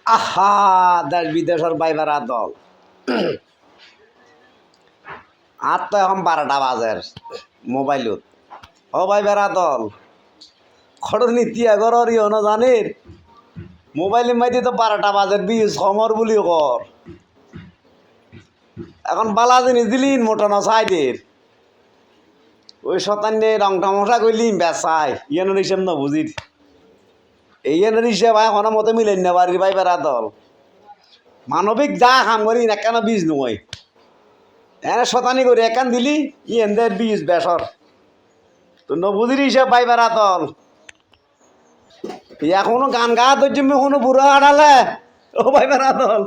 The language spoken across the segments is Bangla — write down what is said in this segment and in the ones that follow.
আহা দেশ বিদেশের বাইবেরা দল আর তো এখন 12টা বাজের মোবাইলত ও বাইবেরা দল খড় নীতি এগর ইহনো জানির মোবাইলে মাইতে তো 12টা বাজের বিষ সমর বুলি কর এখন বালা জিনিস দিলিন মোটানো সাইডের ওই শতান্নে রং তামসা করলিম বেসাই ইয়ানোর হিসেব না বুঝির এই ইয়ানোর হিসেব এখন মতো মিলেন না বাড়ির বাইবেরা দল মানবিক যা কাম করি একানো বীজ নয় এনে শতানি করি একান দিলি ইয়েনদের বীজ বেসর তো নবুজির হিসেব বাইবেরা দল এখনো গান গা ধরছি কোনো বুড়ো হারালে ও বাইবেরা দল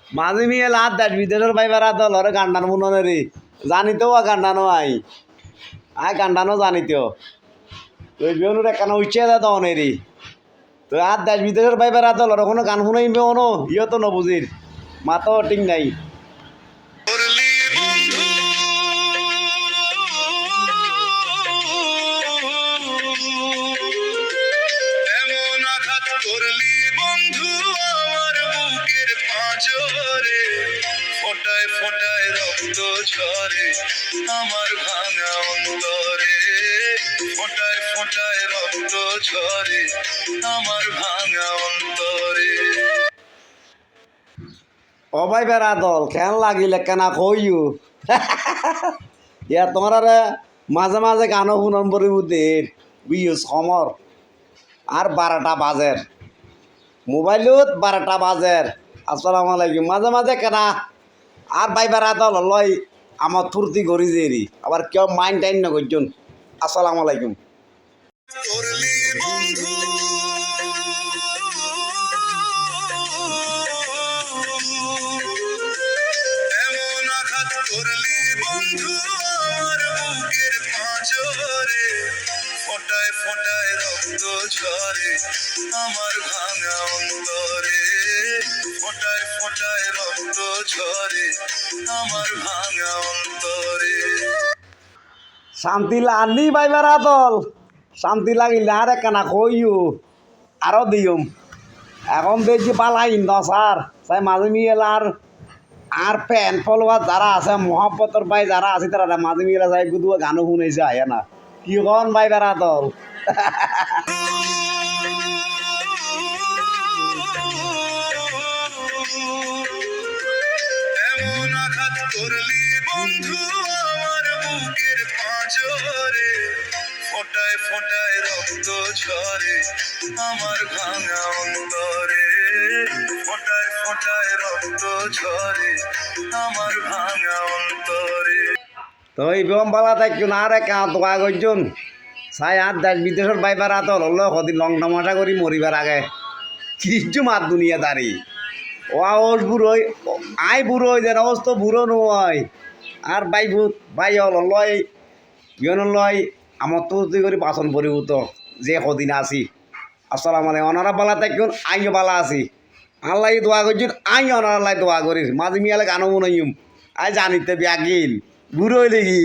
মাঝে মিয়ে লাভ দেশ বিদেশের বাইবেরা দল ওরে গান্ডান মনে রে জানিতেও গান্ডানো আই গান্ডানো জানিতেও তুই বিয়নুর একান উচ্ছে দা দনেরি তো আর দেশ বিদেশের বাইবেরা দল ওর কোনো গান শুনাইবে ono ইয়ে তো নবুজির মাতো ঠিক নাই ফোটায় ফোটায় রক্ত ঝরে আমার ভাঙা অন্তরে ফোটায় ফোটায় রক্ত ঝরে আমার ভাঙা অন্তরে ও বাইবেরা দল কেন লাগিলে কেনা কইও ইয়া তোমার মাঝে মাঝে গানও শুনন পরি বুদ্ধের বিয়স সমর আর 12টা বাজের মোবাইলত 12টা বাজের আসসালামু আলাইকুম মাঝে মাঝে কেনা আর বাইবেরা দল লয় আমার ফুর্তি করি যে আবার কেউ মাইন্ড টাইন না করছেন আসসালামু আলাইকুম ফোটায় ফোটায় রক্ত ঝরে আমার ভাঙা অন্তরে ফোটায় ফোটায় রক্ত ঝরে আমার ভাঙা অন্তরে শান্তি লাগলি বাইবেরা দল শান্তি লাগিলে আর কেনা কইও আরও দিম এখন দেখছি পালাই নসার সাই মাঝে মিয়েলা আর ফ্যান ফলোয়ার যারা আছে মহাব্বতর ভাই যারা আছে তারা মাঝে মিয়েলা যাই গুদুয়া গানও শুনেছে আয় না কি কন বাইবেরা দল এমন আঘাত করলি বন্ধু আমার বুকের পাঁজরে ফোটায় ফোটায় রক্ত ঝরে আমার ভাঙা অন্তরে ফোটায় ফোটায় রক্ত ঝরে আমার ভাঙা অন্তরে তো এই বেগম পালা থাকছো না রে কাঁ দোয়া করছুন চাই আর দেশ বিদেশের বাইবেরা দল হলো সদিন লং টমাটা করি মরিবার আগে কিছু মাত দুনিয়া দাঁড়ি ও ওস বুড়োই আই বুড়োই যেন ওস তো বুড়ো নয় আর বাই ভূত বাই হল লয় বিয়ন লয় আমার তো করে বাসন পরিভূত যে সদিন আছি আসসালামু আলাইকুম অনারা বালা থাকুন আইও বালা আছি আল্লাহ দোয়া করছুন আই অনারাল্লাহ দোয়া করিস মাঝে মিয়ালে গানও মনে আই জানিতে ব্যাগিন বুড়োই লেগি